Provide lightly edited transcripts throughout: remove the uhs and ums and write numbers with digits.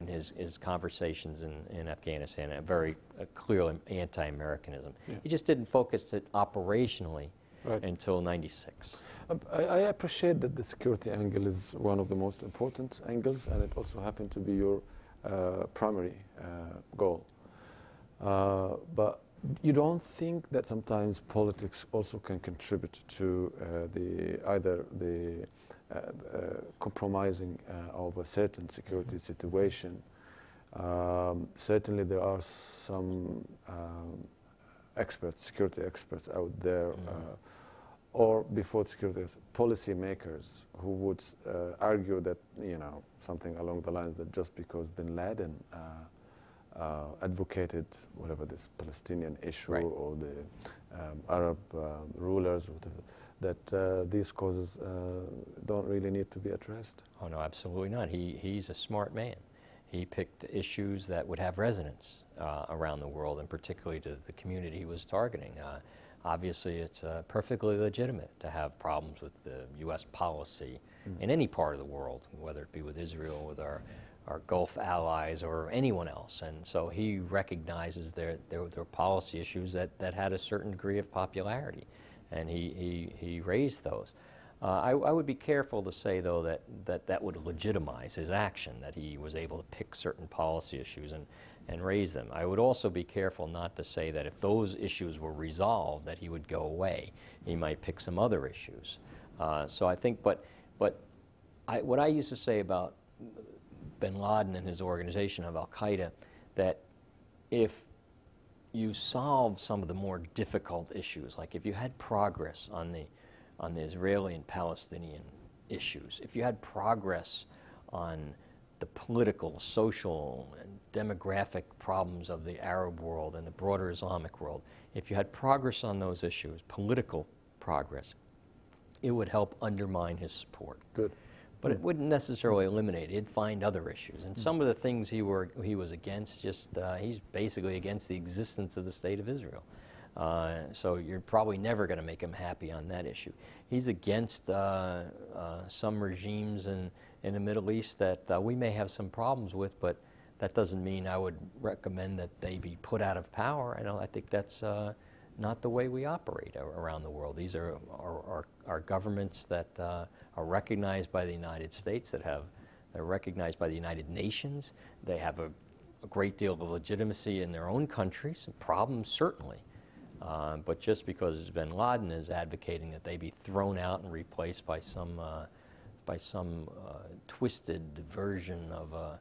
in his conversations in Afghanistan, a very clear anti-Americanism. Yeah. He just didn't focus it operationally Right. until '96. I appreciate that the security angle is one of the most important angles, and it also happened to be your primary goal. But you don't think that sometimes politics also can contribute to either the compromising of a certain security situation? Certainly there are some experts, security experts out there, or before security policy makers who would argue that, you know, something along the lines that just because bin Laden advocated whatever this Palestinian issue, right, or the Arab rulers, or whatever, that these causes don't really need to be addressed? Oh no, absolutely not. He's a smart man. He picked issues that would have resonance around the world, and particularly to the community he was targeting. Obviously, it's perfectly legitimate to have problems with the U.S. policy in any part of the world, whether it be with Israel, with our Gulf allies, or anyone else. And so he recognizes there were policy issues that had a certain degree of popularity, and he raised those. I would be careful to say, though, that would legitimize his action, that he was able to pick certain policy issues and raise them. I would also be careful not to say that if those issues were resolved, that he would go away. He might pick some other issues. So I think, but what I used to say about bin Laden and his organization of Al-Qaeda, that if you solve some of the more difficult issues, like if you had progress on the Israeli and Palestinian issues, if you had progress on the political, social, and demographic problems of the Arab world and the broader Islamic world, if you had progress on those issues, political progress, it would help undermine his support. Good. But it wouldn't necessarily eliminate it. It'd find other issues. And some of the things he was against, he's basically against the existence of the State of Israel. So you're probably never going to make him happy on that issue. He's against some regimes in the Middle East that we may have some problems with, but that doesn't mean I would recommend that they be put out of power. I think that's not the way we operate around the world. These are governments that are recognized by the United States, they're recognized by the United Nations. They have a great deal of legitimacy in their own countries, and problems certainly. But just because bin Laden is advocating that they be thrown out and replaced by some twisted version of a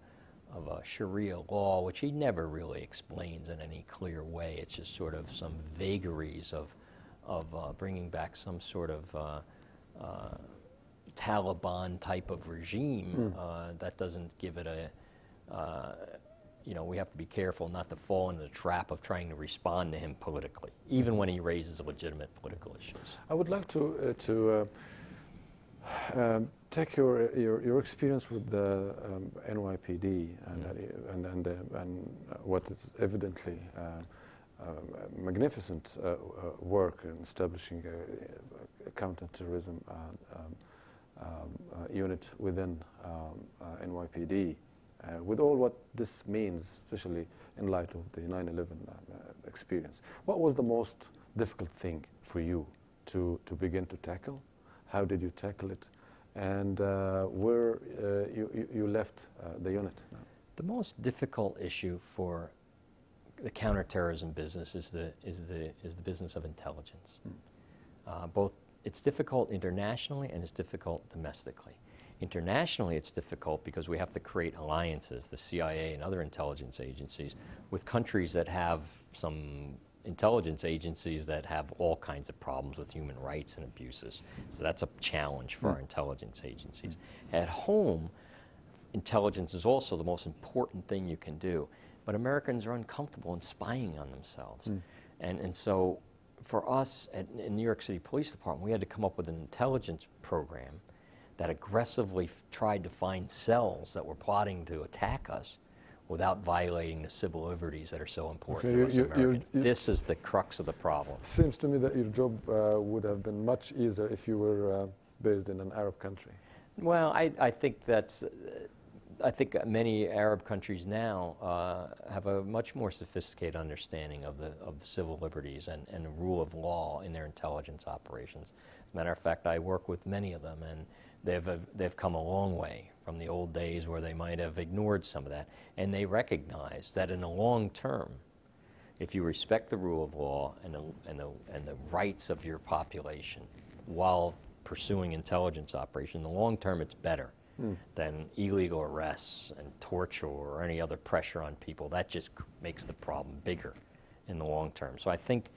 Sharia law, which he never really explains in any clear way. It's just sort of some vagaries of bringing back some sort of Taliban type of regime that doesn't give it a, we have to be careful not to fall into the trap of trying to respond to him politically, even when he raises legitimate political issues. I would like to take your experience with the NYPD and what is evidently magnificent work in establishing a counterterrorism unit within NYPD. With all what this means, especially in light of the 9/11 experience, what was the most difficult thing for you to begin to tackle? How did you tackle it? And where you left the unit now? The most difficult issue for the counterterrorism business is the business of intelligence. It's difficult internationally and it's difficult domestically. Internationally, it's difficult because we have to create alliances, the CIA and other intelligence agencies, with countries that have some intelligence agencies that have all kinds of problems with human rights and abuses. So that's a challenge for our intelligence agencies. At home, intelligence is also the most important thing you can do. But Americans are uncomfortable in spying on themselves. And so for us in New York City Police Department, we had to come up with an intelligence program that aggressively tried to find cells that were plotting to attack us without violating the civil liberties that are so important to us Americans. This is the crux of the problem. It seems to me that your job would have been much easier if you were based in an Arab country. Well, I think that's I think many Arab countries now have a much more sophisticated understanding of civil liberties and the rule of law in their intelligence operations. As a matter of fact, I work with many of them, and they've come a long way from the old days where they might have ignored some of that, and they recognize that in the long term, if you respect the rule of law and the rights of your population while pursuing intelligence operation, in the long term it's better than illegal arrests and torture or any other pressure on people. That just makes the problem bigger in the long term. So I think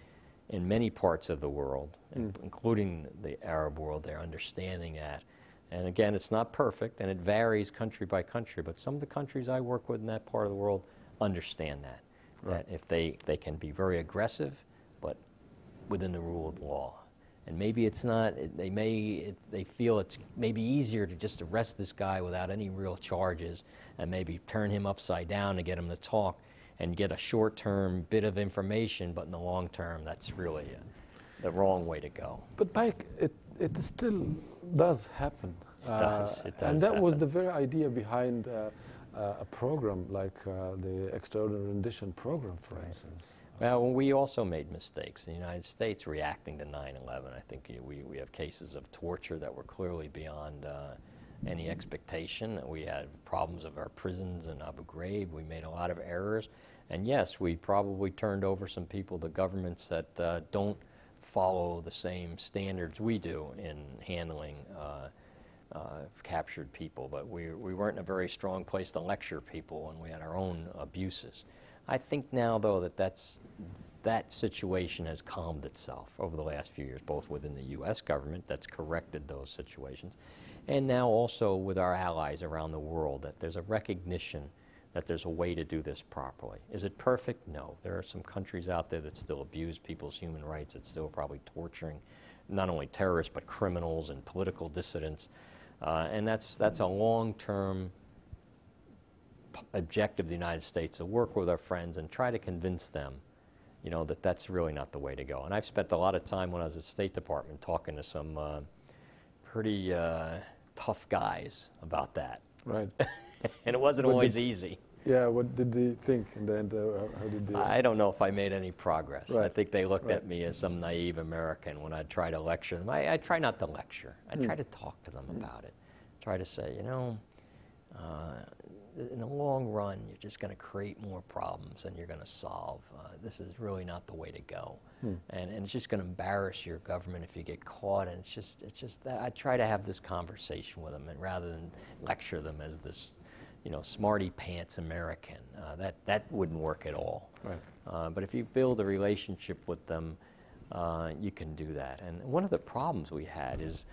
in many parts of the world, including the Arab world, they're understanding that. And again, it's not perfect, and it varies country by country, but some of the countries I work with in that part of the world understand that. Right. That if they can be very aggressive, but within the rule of law. And maybe it's not, they feel it's maybe easier to just arrest this guy without any real charges and maybe turn him upside down to get him to talk and get a short-term bit of information, but in the long term, that's really the wrong way to go. But Mike, it still does happen. It does and that happen. was the very idea behind a program like the Extraordinary Rendition Program, for instance. Well, we also made mistakes. In the United States, reacting to 9/11, I think we have cases of torture that were clearly beyond any expectation. We had problems of our prisons in Abu Ghraib. We made a lot of errors. And yes, we probably turned over some people to governments that don't follow the same standards we do in handling captured people. But we weren't in a very strong place to lecture people when we had our own abuses. I think now, though, that situation has calmed itself over the last few years, both within the U.S. government that's corrected those situations, and now also with our allies around the world, that there's a recognition that there's a way to do this properly. Is it perfect? No. There are some countries out there that still abuse people's human rights, that still probably torturing not only terrorists but criminals and political dissidents, and that's a long-term objective of the United States, to work with our friends and try to convince them, you know, that that's really not the way to go. And I've spent a lot of time when I was at the State Department talking to some pretty tough guys about that. Right. And it wasn't always easy. Yeah, what did they think in the end? How did they? I don't know if I made any progress. Right. I think they looked at me as some naive American when I'd try to lecture them. I try not to lecture. I try to talk to them about it. Try to say, you know, in the long run, you're just going to create more problems than you're going to solve. This is really not the way to go. And it's just going to embarrass your government if you get caught. And it's just that I try to have this conversation with them, and rather than lecture them as this, you know, smarty pants American. That wouldn't work at all. Right. But if you build a relationship with them, you can do that. And one of the problems we had is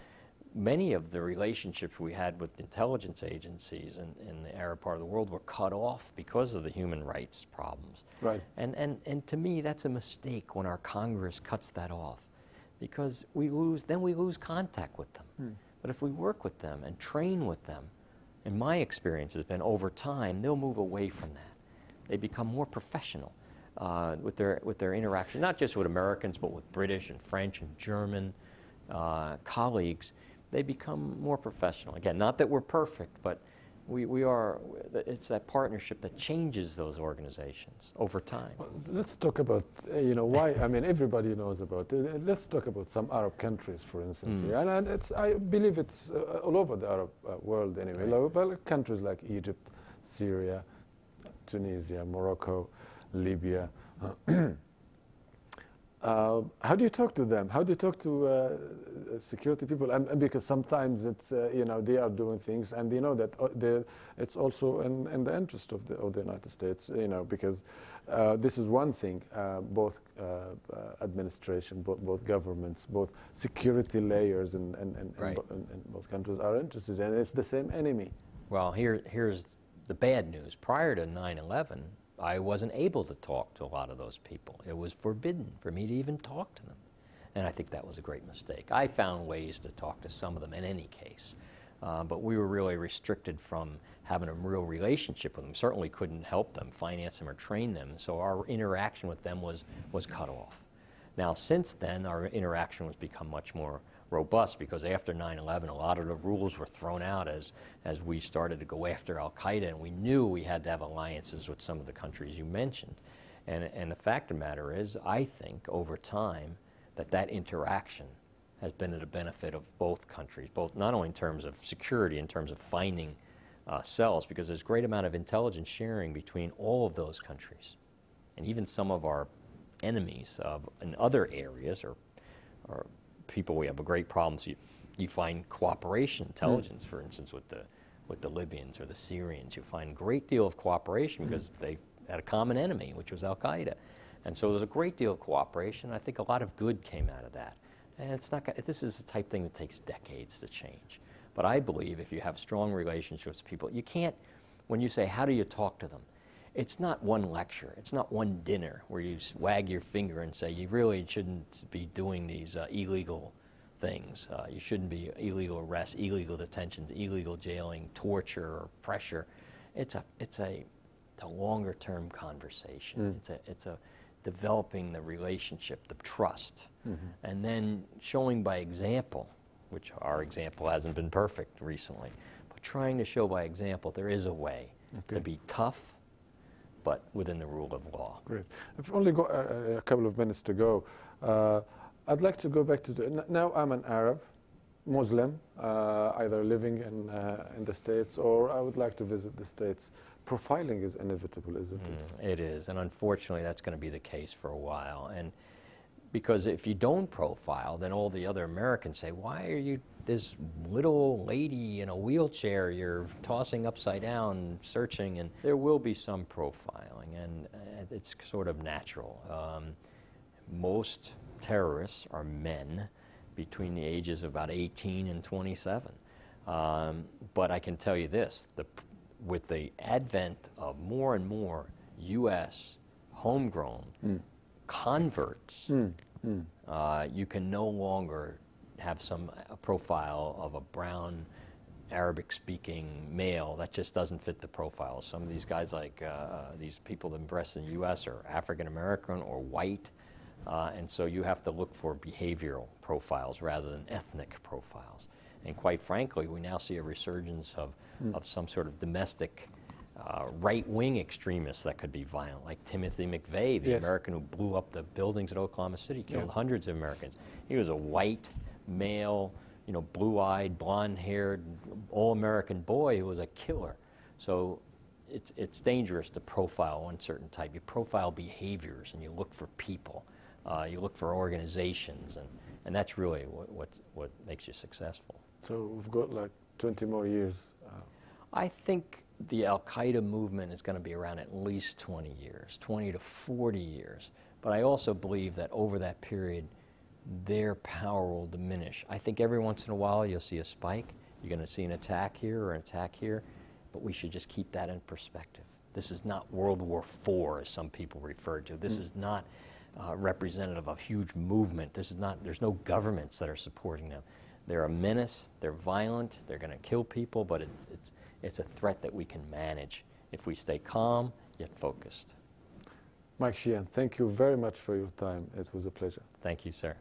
many of the relationships we had with intelligence agencies in the Arab part of the world were cut off because of the human rights problems. Right. And to me, that's a mistake when our Congress cuts that off, because we lose contact with them. But if we work with them and train with them, in my experience has been over time, they'll move away from that. They become more professional with their interaction, not just with Americans, but with British and French and German colleagues. They become more professional. Again, not that we're perfect, but we are. It's that partnership that changes those organizations over time. Well, let's talk about, you know, why. I mean, everybody knows about it. Let's talk about some Arab countries, for instance. Here. And I believe it's all over the Arab world anyway. Right. Well, countries like Egypt, Syria, Tunisia, Morocco, Libya. How do you talk to them? How do you talk to security people? And because sometimes it's you know, they are doing things, and they know that it's also in the interest of the United States. You know, because this is one thing. Both administration, both governments, both security layers, in both countries are interested, and it's the same enemy. Well, here's the bad news. Prior to 9/11. I wasn't able to talk to a lot of those people. It was forbidden for me to even talk to them. And I think that was a great mistake. I found ways to talk to some of them in any case. But we were really restricted from having a real relationship with them. Certainly couldn't help them, finance them, or train them. So our interaction with them was cut off. Now, since then, our interaction has become much more robust, because after 9/11, a lot of the rules were thrown out as we started to go after Al-Qaeda, and we knew we had to have alliances with some of the countries you mentioned. And the fact of the matter is, I think over time that interaction has been to the benefit of both countries, both not only in terms of security, in terms of finding cells, because there's a great amount of intelligence sharing between all of those countries. And even some of our enemies in other areas or people we have a great problems. You find cooperation, intelligence, for instance, with the Libyans or the Syrians. You find a great deal of cooperation because they had a common enemy, which was Al-Qaeda. And so there's a great deal of cooperation. I think a lot of good came out of that. And it's not, this is the type of thing that takes decades to change. But I believe if you have strong relationships with people, you can't, when you say, how do you talk to them? It's not one lecture. It's not one dinner where you wag your finger and say, you really shouldn't be doing these illegal things. You shouldn't be illegal arrests, illegal detentions, illegal jailing, torture, or pressure. It's a longer-term conversation. It's a developing the relationship, the trust, and then showing by example, which our example hasn't been perfect recently, but trying to show by example there is a way to be tough, but within the rule of law. Great. I've only got a couple of minutes to go. I'd like to go back to now I'm an Arab, Muslim, either living in the States, or I would like to visit the States. Profiling is inevitable, isn't it? It is, and unfortunately that's going to be the case for a while. And because if you don't profile, then all the other Americans say, why are you this little lady in a wheelchair you're tossing upside down, searching? And there will be some profiling, and it's sort of natural. Most terrorists are men between the ages of about 18 and 27. But I can tell you this, with the advent of more and more U.S. homegrown converts, you can no longer have a profile of a brown Arabic-speaking male that just doesn't fit the profile. Some of these guys, like these people that impress in the U.S. are African-American or white, and so you have to look for behavioral profiles rather than ethnic profiles. And quite frankly, we now see a resurgence of some sort of domestic right-wing extremists that could be violent, like Timothy McVeigh, the American who blew up the buildings at Oklahoma City, killed hundreds of Americans. He was a white, male, blue-eyed, blonde-haired, all-American boy who was a killer. So it's dangerous to profile one certain type. You profile behaviors, and you look for people. You look for organizations, and that's really what makes you successful. So we've got like 20 more years. I think the Al-Qaeda movement is going to be around at least 20 years, 20 to 40 years. But I also believe that over that period, their power will diminish. I think every once in a while you'll see a spike. You're going to see an attack here or an attack here, but we should just keep that in perspective. This is not World War IV, as some people refer to. This is not representative of a huge movement. This is not, there's no governments that are supporting them. They're a menace, they're violent, they're going to kill people, but it's a threat that we can manage if we stay calm yet focused. Mike Sheehan, thank you very much for your time. It was a pleasure. Thank you, sir.